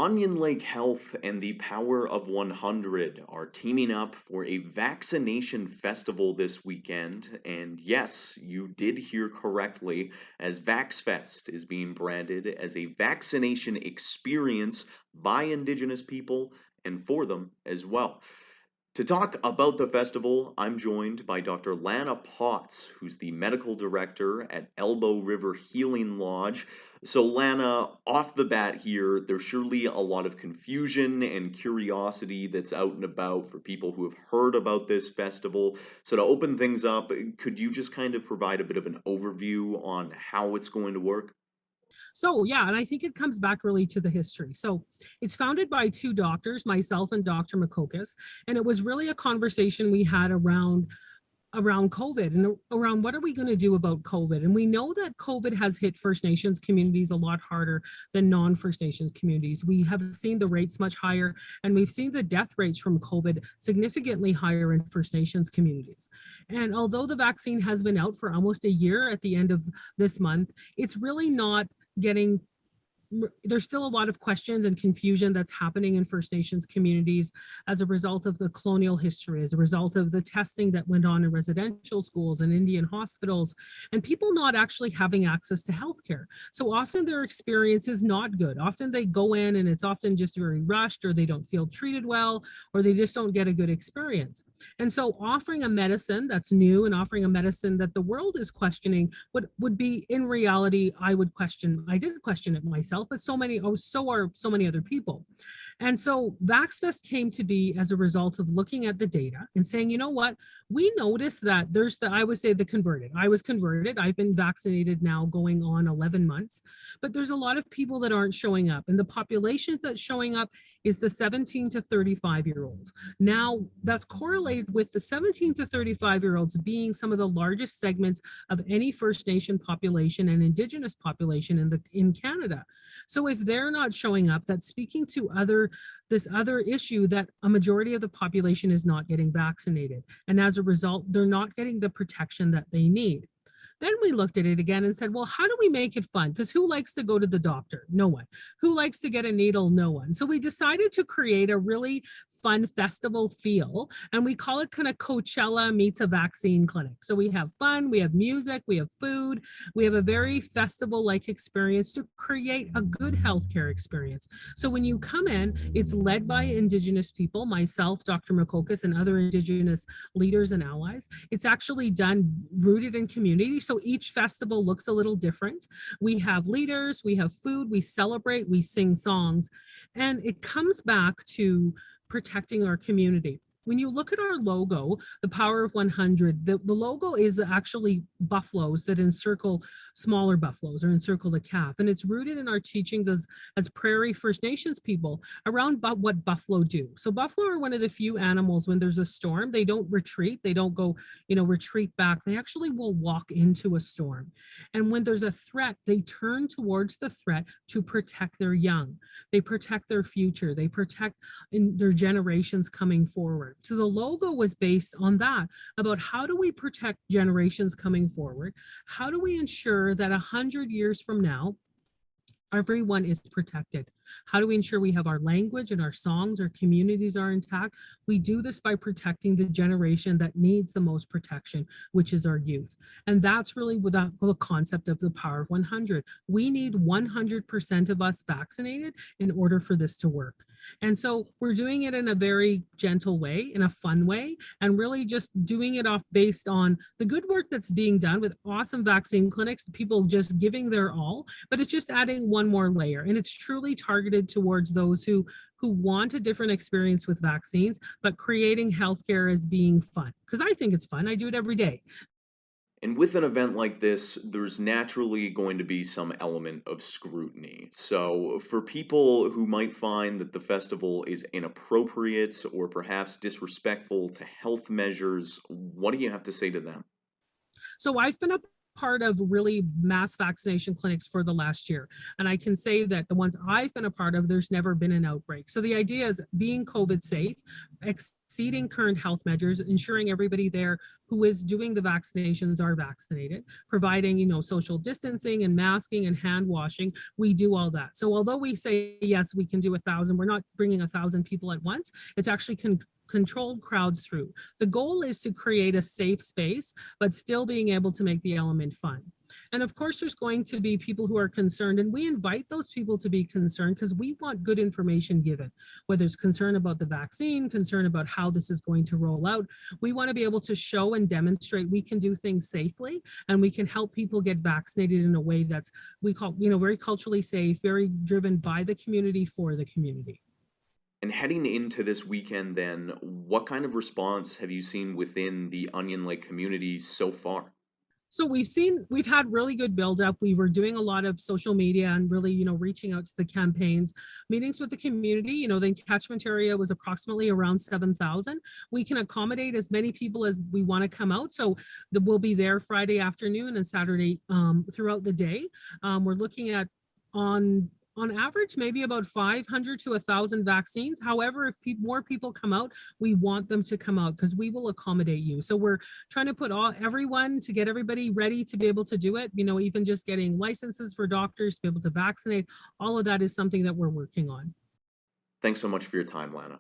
Onion Lake Health and the Power of 100 are teaming up for a vaccination festival this weekend. And yes, you did hear correctly, as VaxFest is being branded as a vaccination experience by Indigenous people and for them as well. To talk about the festival, I'm joined by Dr. Lana Potts, who's the medical director at Elbow River Healing Lodge. So, Lana, off the bat here, there's surely a lot of confusion and curiosity that's out and about for people who have heard about this festival. So, to open things up, could you just kind of provide a bit of an overview on how it's going to work? So, yeah, and I think it comes back really to the history. So, it's founded by two doctors, myself and Dr. Makokis, and it was really a conversation we had around COVID and around what are we going to do about COVID? And we know that COVID has hit First Nations communities a lot harder than non-First Nations communities. We have seen the rates much higher, and we've seen the death rates from COVID significantly higher in First Nations communities. And although the vaccine has been out for almost a year at the end of this month, it's really not getting there's still a lot of questions and confusion that's happening in First Nations communities as a result of the colonial history, as a result of the testing that went on in residential schools and Indian hospitals, and people not actually having access to healthcare. So often their experience is not good. Often they go in and it's often just very rushed, or they don't feel treated well, or they just don't get a good experience. And so offering a medicine that's new and offering a medicine that the world is questioning would be in reality, I did question it myself, but so are so many other people. And so VaxFest came to be as a result of looking at the data and saying, you know what, we noticed that I would say the converted. I was converted. I've been vaccinated now going on 11 months, but there's a lot of people that aren't showing up. And the population that's showing up is the 17 to 35-year-olds. Now, that's correlated with the 17 to 35-year-olds being some of the largest segments of any First Nation population and Indigenous population in Canada. So if they're not showing up, that's speaking to this other issue that a majority of the population is not getting vaccinated. And as a result, they're not getting the protection that they need. Then we looked at it again and said, well, how do we make it fun? Because who likes to go to the doctor? No one. Who likes to get a needle? No one. So we decided to create a really fun festival feel, and we call it kind of Coachella meets a vaccine clinic. So we have fun, we have music, we have food, we have a very festival like experience to create a good healthcare experience. So when you come in, it's led by Indigenous people, myself, Dr. Makokis, and other Indigenous leaders and allies. It's actually done rooted in community. So each festival looks a little different. We have leaders, we have food, we celebrate, we sing songs, and it comes back to protecting our community. When you look at our logo, the Power of 100, the logo is actually buffaloes that encircle smaller buffaloes or encircle the calf. And it's rooted in our teachings as Prairie First Nations people around what buffalo do. So buffalo are one of the few animals when there's a storm, they don't retreat. They don't go, retreat back. They actually will walk into a storm. And when there's a threat, they turn towards the threat to protect their young. They protect their future. They protect in their generations coming forward. So the logo was based on that, about how do we protect generations coming forward? How do we ensure that 100 years from now, everyone is protected? How do we ensure we have our language and our songs, our communities are intact? We do this by protecting the generation that needs the most protection, which is our youth. And that's really the concept of the Power of 100. We need 100% of us vaccinated in order for this to work. And so we're doing it in a very gentle way, in a fun way, and really just doing it off based on the good work that's being done with awesome vaccine clinics, people just giving their all, but it's just adding one more layer. And it's truly targeted towards those who want a different experience with vaccines, but creating healthcare as being fun. Because I think it's fun. I do it every day. And with an event like this, there's naturally going to be some element of scrutiny. So, for people who might find that the festival is inappropriate or perhaps disrespectful to health measures, what do you have to say to them? So I've been a part of really mass vaccination clinics for the last year. And I can say that the ones I've been a part of, there's never been an outbreak. So the idea is being COVID safe, exceeding current health measures, ensuring everybody there who is doing the vaccinations are vaccinated, providing, social distancing and masking and hand washing. We do all that. So although we say, yes, we can do 1,000, we're not bringing 1,000 people at once. It's actually controlled crowds through. The goal is to create a safe space, but still being able to make the element fun. And of course, there's going to be people who are concerned, and we invite those people to be concerned because we want good information given, whether it's concern about the vaccine, concern about how this is going to roll out. We want to be able to show and demonstrate we can do things safely, and we can help people get vaccinated in a way that's, we call, very culturally safe, very driven by the community for the community. And heading into this weekend, then, what kind of response have you seen within the Onion Lake community so far? So we've had really good build up. We were doing a lot of social media and really, reaching out to the campaigns, meetings with the community. The catchment area was approximately around 7,000. We can accommodate as many people as we want to come out. So we'll be there Friday afternoon and Saturday throughout the day. We're looking at on average, maybe about 500 to 1,000 vaccines. However, if more people come out, we want them to come out because we will accommodate you. So we're trying to put everyone to get everybody ready to be able to do it. Even just getting licenses for doctors to be able to vaccinate. All of that is something that we're working on. Thanks so much for your time, Lana.